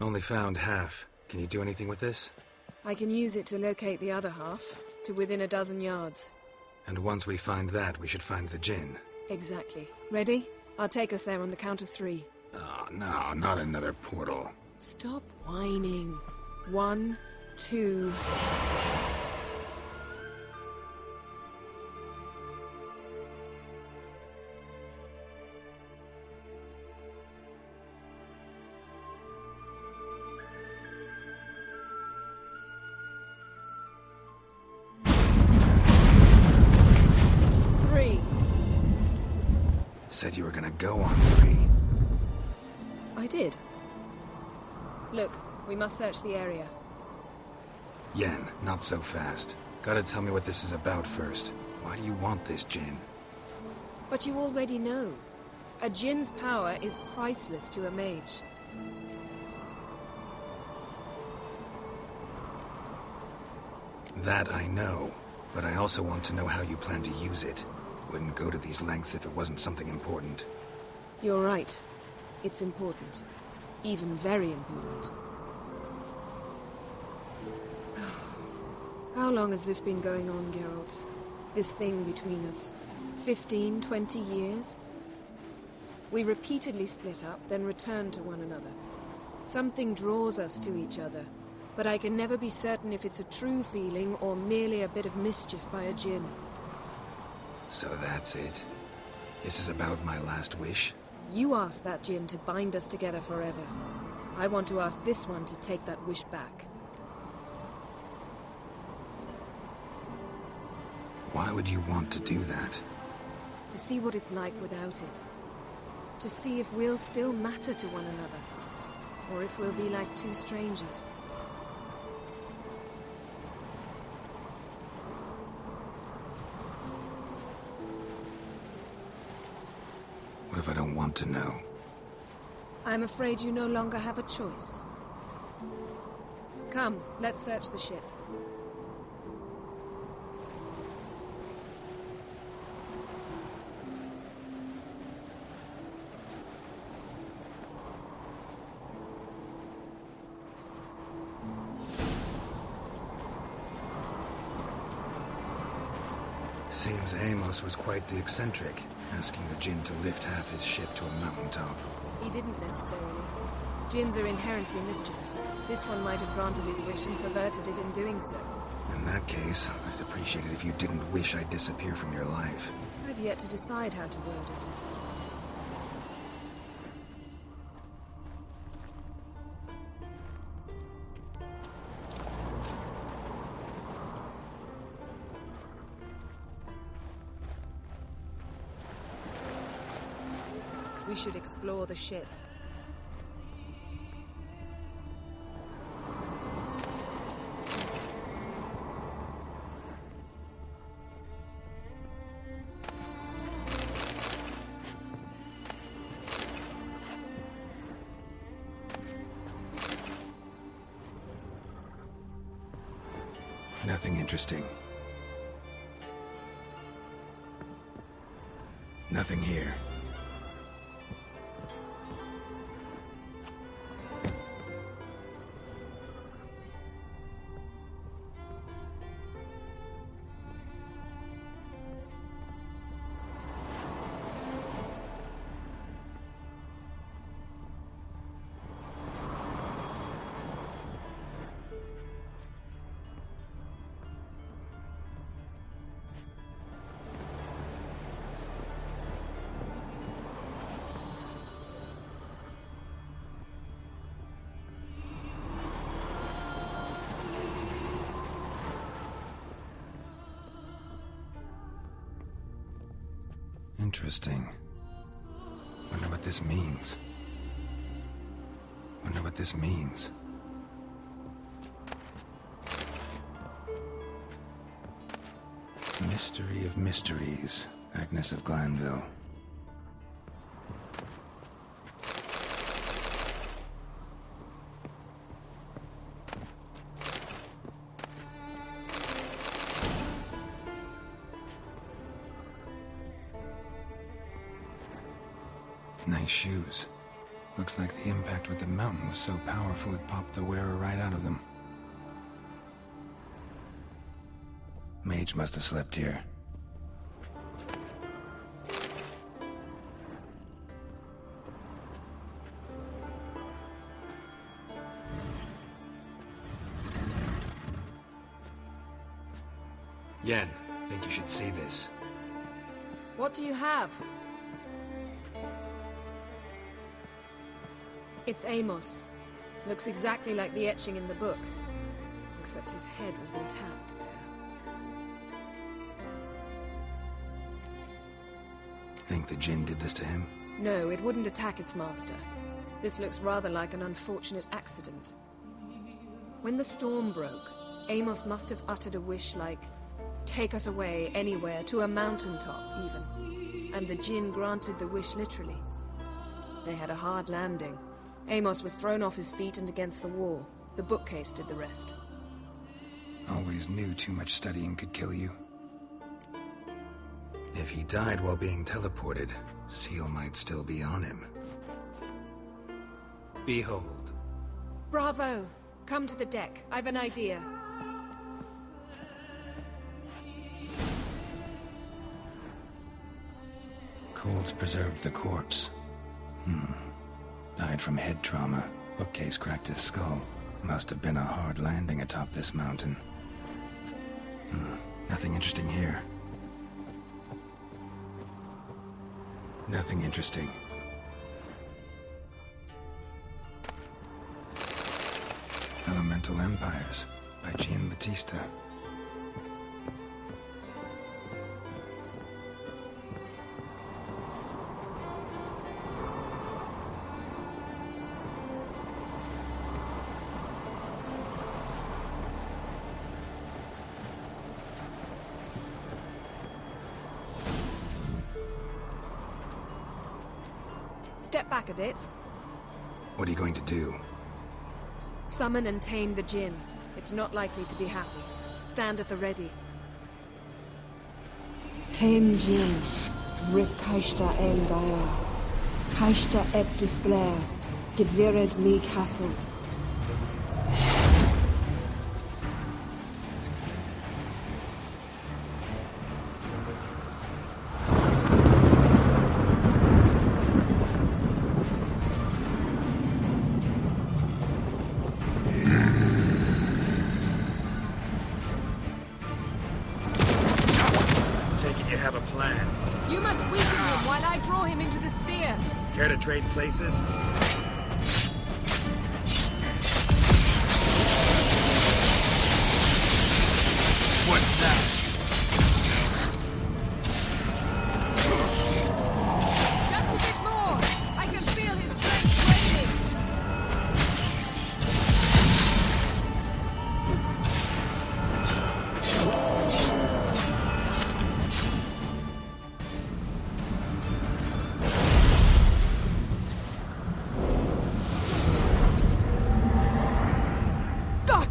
Only found half. Can you do anything with this? I can use it to locate the other half, to within a dozen yards. And once we find that, we should find the djinn. Exactly. Ready? I'll take us there on the count of 3. Oh, no, not another portal. Stop whining. 1, 2... Said you were gonna go on 3. I did. Look, we must search the area. Yen, not so fast. Gotta tell me what this is about first. Why do you want this djinn? But you already know. A djinn's power is priceless to a mage. That I know, but I also want to know how you plan to use it. Wouldn't go to these lengths if it wasn't something important. You're right. It's important. Even very important. How long has this been going on, Geralt? This thing between us? 15, 20 years? We repeatedly split up, then returned to one another. Something draws us to each other, but I can never be certain if it's a true feeling or merely a bit of mischief by a djinn. So that's it? This is about my last wish? You asked that djinn to bind us together forever. I want to ask this one to take that wish back. Why would you want to do that? To see what it's like without it. To see if we'll still matter to one another. Or if we'll be like two strangers. What if I don't want to know? I'm afraid you no longer have a choice. Come, let's search the ship. Seems Amos was quite the eccentric, asking the djinn to lift half his ship to a mountaintop. He didn't necessarily. Djinns are inherently mischievous. This one might have granted his wish and perverted it in doing so. In that case, I'd appreciate it if you didn't wish I'd disappear from your life. I've yet to decide how to word it. We should explore the ship. Nothing interesting. Nothing here. Interesting. Wonder what this means. Wonder what this means. Mystery of mysteries, Agnes of Glanville. Nice shoes. Looks like the impact with the mountain was so powerful it popped the wearer right out of them. Mage must have slept here. Yen, think you should see this. What do you have? It's Amos. Looks exactly like the etching in the book. Except his head was intact there. Think the Jinn did this to him? No, it wouldn't attack its master. This looks rather like an unfortunate accident. When the storm broke, Amos must have uttered a wish like, "Take us away, anywhere, to a mountaintop, even." And the Jinn granted the wish literally. They had a hard landing. Amos was thrown off his feet and against the wall. The bookcase did the rest. Always knew too much studying could kill you. If he died while being teleported, Seal might still be on him. Behold. Bravo! Come to the deck. I've an idea. Cold's preserved the corpse. Died from head trauma. Bookcase cracked his skull. Must have been a hard landing atop this mountain. Nothing interesting here. Nothing interesting. Elemental Empires by Giambattista. Step back a bit. What are you going to do? Summon and tame the Jinn. It's not likely to be happy. Stand at the ready. Came Jinn, Rif Kaishta El Gaia, Kaishta Ep Disglair, Gevired Mi Castle. You must weaken him while I draw him into the sphere. Care to trade places? What's that? Just a bit more. I can feel his strength waning.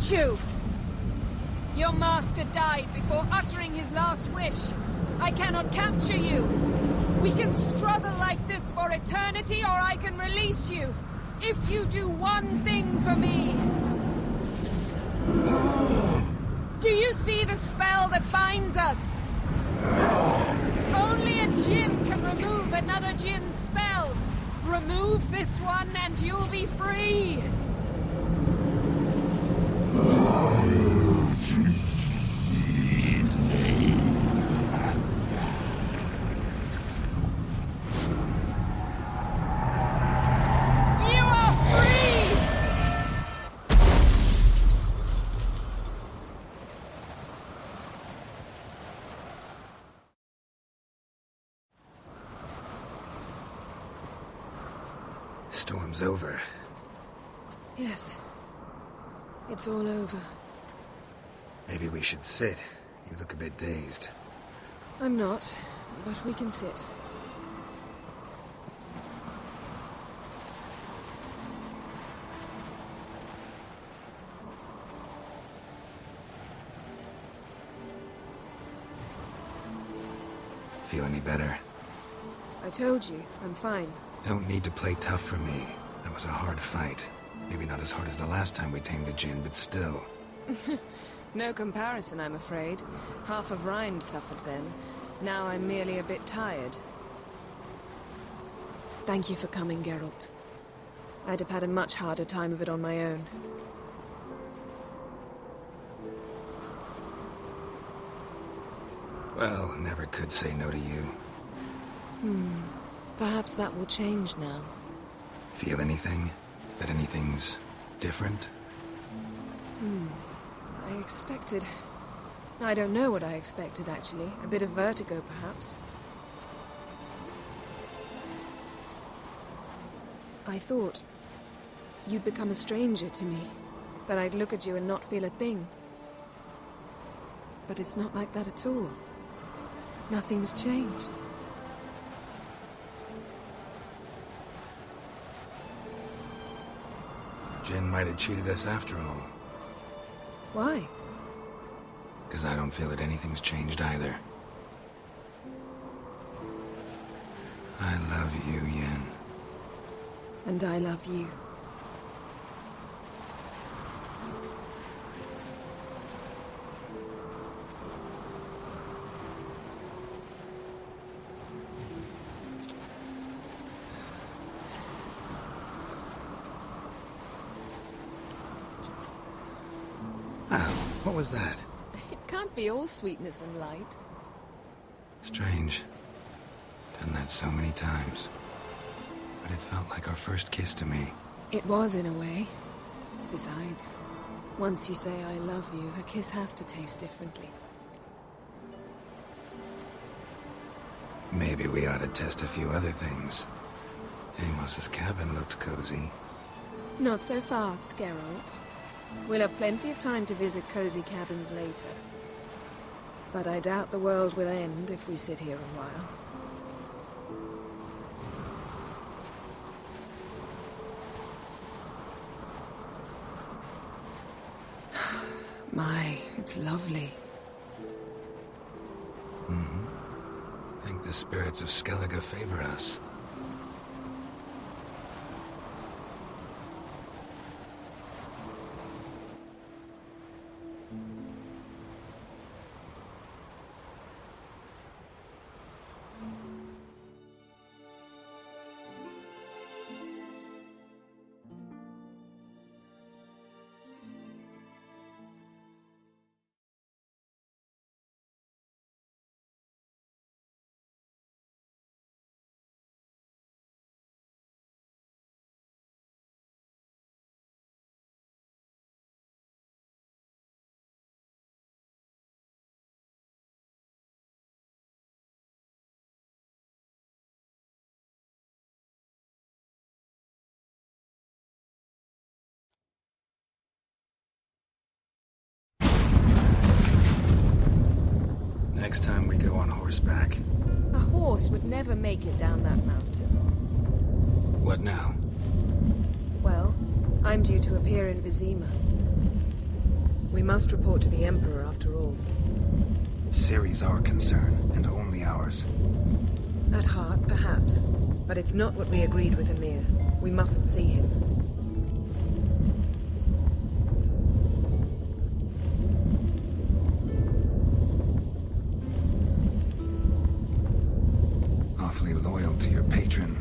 You! Your master died before uttering his last wish. I cannot capture you. We can struggle like this for eternity, or I can release you. If you do one thing for me. Do you see the spell that binds us? Only a Jinn can remove another Jinn's spell. Remove this one and you'll be free. Storm's over. Yes. It's all over. Maybe we should sit. You look a bit dazed. I'm not, but we can sit. Feel any better? I told you, I'm fine. Don't need to play tough for me. That was a hard fight. Maybe not as hard as the last time we tamed a djinn, but still. No comparison, I'm afraid. Half of Rind suffered then. Now I'm merely a bit tired. Thank you for coming, Geralt. I'd have had a much harder time of it on my own. Well, never could say no to you. Perhaps that will change now. Feel anything? That anything's different? I expected... I don't know what I expected, actually. A bit of vertigo, perhaps. I thought you'd become a stranger to me. That I'd look at you and not feel a thing. But it's not like that at all. Nothing's changed. Jinn might have cheated us after all. Why? Because I don't feel that anything's changed either. I love you, Yen. And I love you. What was that? It can't be all sweetness and light. Strange. Done that so many times. But it felt like our first kiss to me. It was, in a way. Besides, once you say I love you, a kiss has to taste differently. Maybe we ought to test a few other things. Amos's cabin looked cozy. Not so fast, Geralt. We'll have plenty of time to visit cozy cabins later. But I doubt the world will end if we sit here a while. My, it's lovely. Think the spirits of Skellige favor us. Next time we go on horseback. A horse would never make it down that mountain. What now? Well, I'm due to appear in Vizima. We must report to the Emperor after all. Ciri's our concern, and only ours. At heart, perhaps. But it's not what we agreed with Emir. We must see him. Awfully loyal to your patron.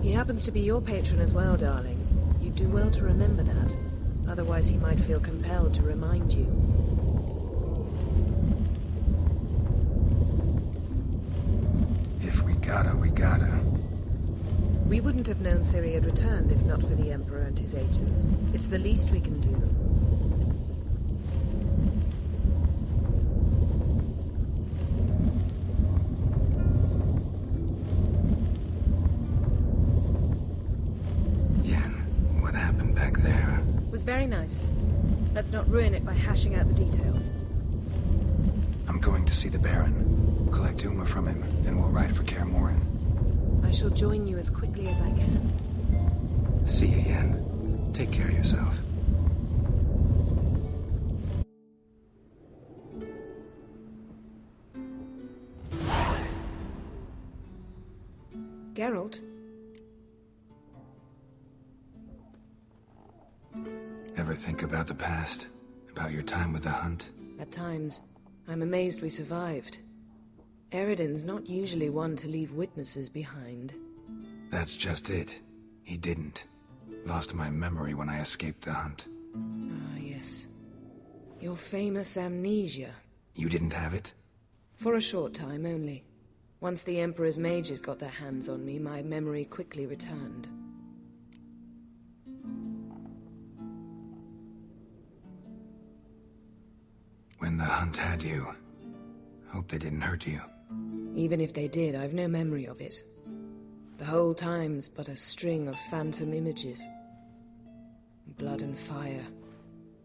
He happens to be your patron as well, darling. You do well to remember that. Otherwise he might feel compelled to remind you. If we gotta, we gotta. We wouldn't have known Ciri had returned if not for the Emperor and his agents. It's the least we can do. Very nice. Let's not ruin it by hashing out the details. I'm going to see the Baron. Collect Uma from him, then we'll ride for Kaer Morhen. I shall join you as quickly as I can. See you, Yen. Take care of yourself. Geralt? ever think about the past? About your time with the hunt? At times, I'm amazed we survived. Eridan's not usually one to leave witnesses behind. That's just it. He didn't. Lost my memory when I escaped the hunt. Ah, yes. Your famous amnesia. You didn't have it? For a short time only. Once the Emperor's mages got their hands on me, my memory quickly returned. When the hunt had you, hope they didn't hurt you. Even if they did, I've no memory of it. The whole time's but a string of phantom images. Blood and fire.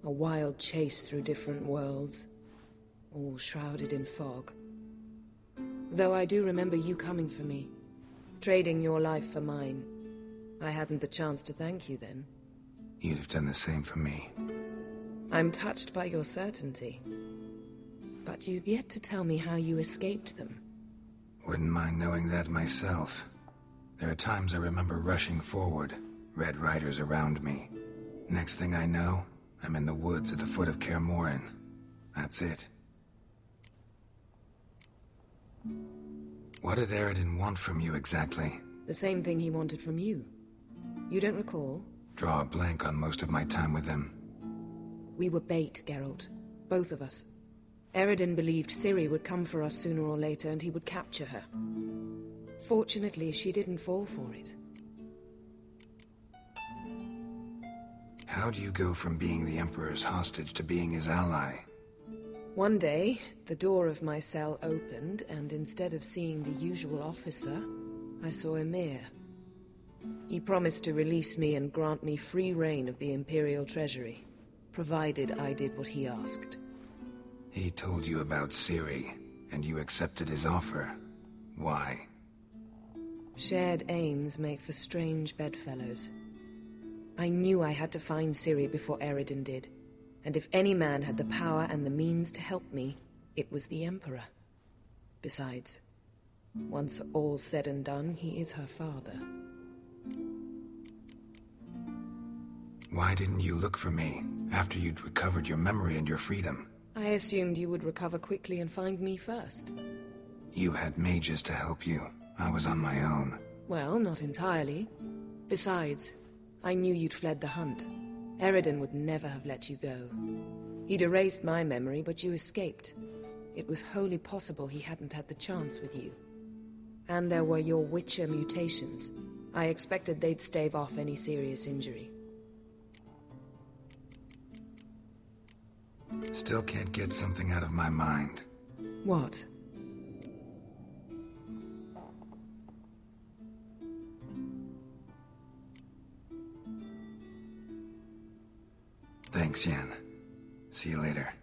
A wild chase through different worlds. All shrouded in fog. Though I do remember you coming for me. Trading your life for mine. I hadn't the chance to thank you then. You'd have done the same for me. I'm touched by your certainty. But you've yet to tell me how you escaped them. Wouldn't mind knowing that myself. There are times I remember rushing forward, Red Riders around me. Next thing I know, I'm in the woods at the foot of Kaer Morhen. That's it. What did Eridan want from you exactly? The same thing he wanted from you. You don't recall? Draw a blank on most of my time with him. We were bait, Geralt. Both of us. Eridan believed Ciri would come for us sooner or later and he would capture her. Fortunately, she didn't fall for it. How do you go from being the Emperor's hostage to being his ally? One day, the door of my cell opened, and instead of seeing the usual officer, I saw Emir. He promised to release me and grant me free reign of the Imperial Treasury, provided I did what he asked. He told you about Ciri, and you accepted his offer. Why? Shared aims make for strange bedfellows. I knew I had to find Ciri before Eridan did, and if any man had the power and the means to help me, it was the Emperor. Besides, once all's said and done, he is her father. Why didn't you look for me, after you'd recovered your memory and your freedom? I assumed you would recover quickly and find me first. You had mages to help you. I was on my own. Well, not entirely. Besides, I knew you'd fled the hunt. Eridan would never have let you go. He'd erased my memory, but you escaped. It was wholly possible he hadn't had the chance with you. And there were your Witcher mutations. I expected they'd stave off any serious injury. Still can't get something out of my mind. What? Thanks, Yen. See you later.